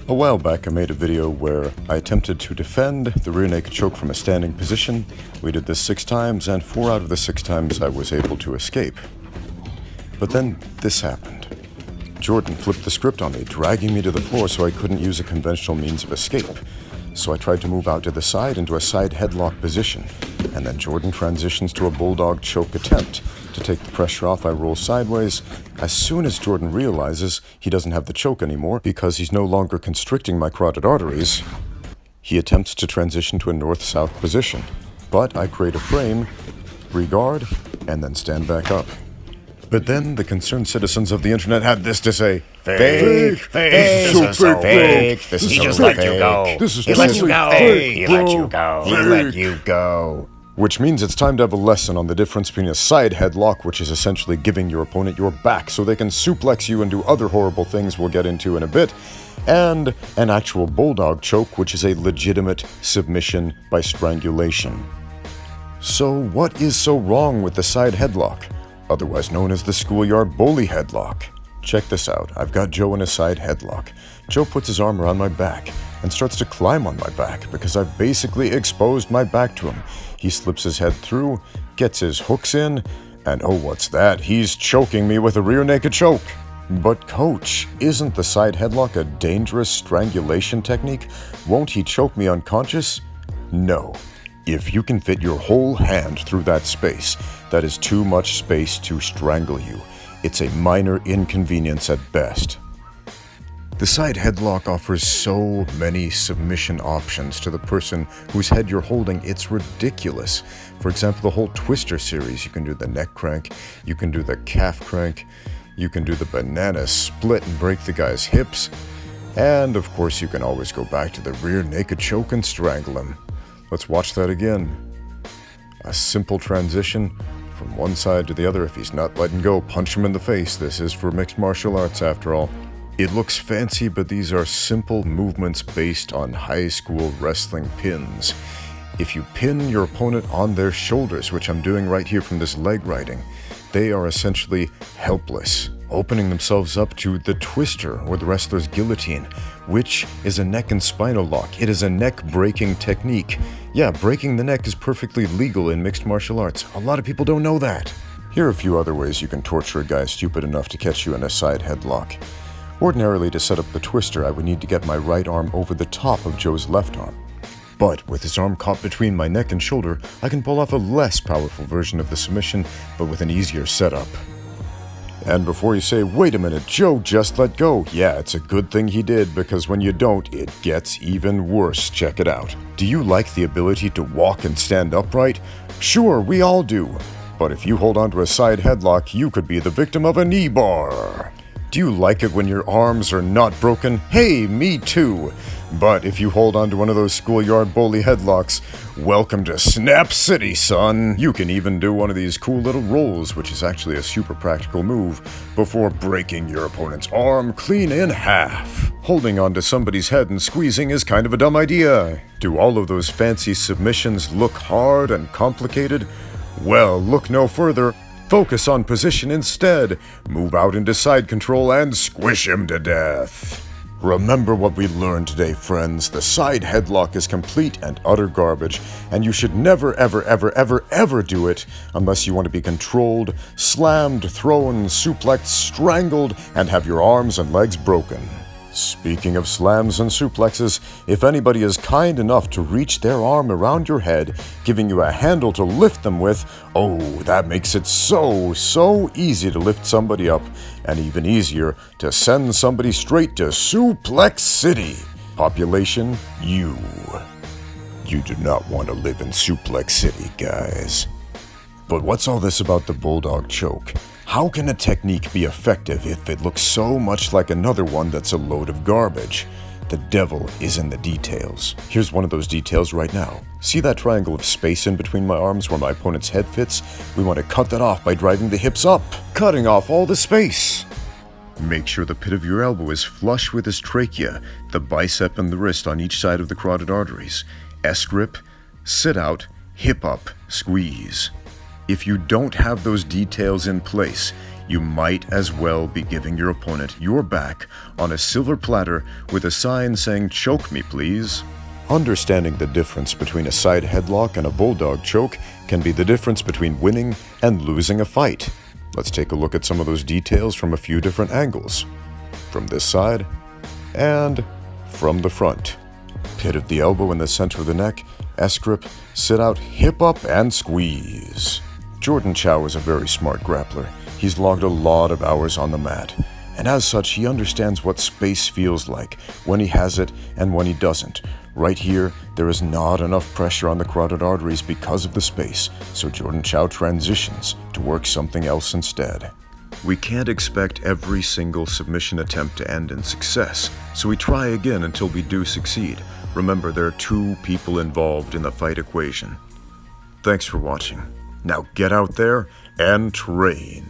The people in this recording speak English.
A while back I made a video where I attempted to defend the rear naked choke from a standing position. We did this 6 times, and 4 out of the 6 times I was able to escape. But then this happened. Jourdan flipped the script on me, dragging me to the floor so I couldn't use a conventional means of escape. So I tried to move out to the side into a side headlock position, and then Jourdan transitions to a Bulldog choke attempt. To take the pressure off, I roll sideways. As soon as Jourdan realizes he doesn't have the choke anymore because he's no longer constricting my carotid arteries, he attempts to transition to a north-south position. But I create a frame, re-guard, and then stand back up. But then the concerned citizens of the internet had this to say: Fake! This is so fake! He just let you go! He let you go! He let you go! He let you go! Which means it's time to have a lesson on the difference between a side headlock, which is essentially giving your opponent your back so they can suplex you and do other horrible things we'll get into in a bit, and an actual Bulldog choke, which is a legitimate submission by strangulation. So what is so wrong with the side headlock, otherwise known as the schoolyard bully headlock? Check this out. I've got Joe in a side headlock. Joe puts his arm around my back and starts to climb on my back because I've basically exposed my back to him. He slips his head through, gets his hooks in, and oh, what's that? He's choking me with a rear naked choke. But coach, isn't the side headlock a dangerous strangulation technique? Won't he choke me unconscious? No. If you can fit your whole hand through that space, that is too much space to strangle you. It's a minor inconvenience at best. The side headlock offers so many submission options to the person whose head you're holding, it's ridiculous. For example, the whole Twister series, you can do the neck crank, you can do the calf crank, you can do the banana split and break the guy's hips, and of course you can always go back to the rear naked choke and strangle him. Let's watch that again. A simple transition from one side to the other. If he's not letting go, punch him in the face. This is for mixed martial arts after all. It looks fancy, but these are simple movements based on high school wrestling pins. If you pin your opponent on their shoulders, which I'm doing right here from this leg riding, they are essentially helpless, opening themselves up to the twister or the wrestler's guillotine, which is a neck and spinal lock. It is a neck-breaking technique. Yeah, breaking the neck is perfectly legal in mixed martial arts. A lot of people don't know that. Here are a few other ways you can torture a guy stupid enough to catch you in a side headlock. Ordinarily, to set up the twister, I would need to get my right arm over the top of Joe's left arm. But with his arm caught between my neck and shoulder, I can pull off a less powerful version of the submission, but with an easier setup. And before you say, wait a minute, Joe just let go. Yeah, it's a good thing he did, because when you don't, it gets even worse. Check it out. Do you like the ability to walk and stand upright? Sure, we all do. But if you hold onto a side headlock, you could be the victim of a knee bar. Do you like it when your arms are not broken? Hey, me too. But if you hold on to one of those schoolyard bully headlocks, welcome to Snap City, son. You can even do one of these cool little rolls, which is actually a super practical move, before breaking your opponent's arm clean in half. Holding onto somebody's head and squeezing is kind of a dumb idea. Do all of those fancy submissions look hard and complicated? Well, look no further. Focus on position instead. Move out into side control and squish him to death. Remember what we learned today, friends. The side headlock is complete and utter garbage, and you should never, ever, ever, ever, ever do it unless you want to be controlled, slammed, thrown, suplexed, strangled, and have your arms and legs broken. Speaking of slams and suplexes, if anybody is kind enough to reach their arm around your head, giving you a handle to lift them with, oh, that makes it so easy to lift somebody up, and even easier to send somebody straight to Suplex City. Population, you. You do not want to live in Suplex City, guys. But what's all this about the Bulldog choke? How can a technique be effective if it looks so much like another one that's a load of garbage? The devil is in the details. Here's one of those details right now. See that triangle of space in between my arms where my opponent's head fits? We want to cut that off by driving the hips up, cutting off all the space. Make sure the pit of your elbow is flush with his trachea, the bicep and the wrist on each side of the carotid arteries. S-grip, sit out, hip up, squeeze. If you don't have those details in place, you might as well be giving your opponent your back on a silver platter with a sign saying, "Choke me, please." Understanding the difference between a side headlock and a bulldog choke can be the difference between winning and losing a fight. Let's take a look at some of those details from a few different angles. From this side and from the front. Pit of the elbow in the center of the neck, S-grip, sit out, hip up, and squeeze. Jourdan Chow is a very smart grappler. He's logged a lot of hours on the mat, and as such, he understands what space feels like, when he has it and when he doesn't. Right here, there is not enough pressure on the carotid arteries because of the space, so Jourdan Chow transitions to work something else instead. We can't expect every single submission attempt to end in success, so we try again until we do succeed. Remember, there are 2 people involved in the fight equation. Thanks for watching. Now get out there and train.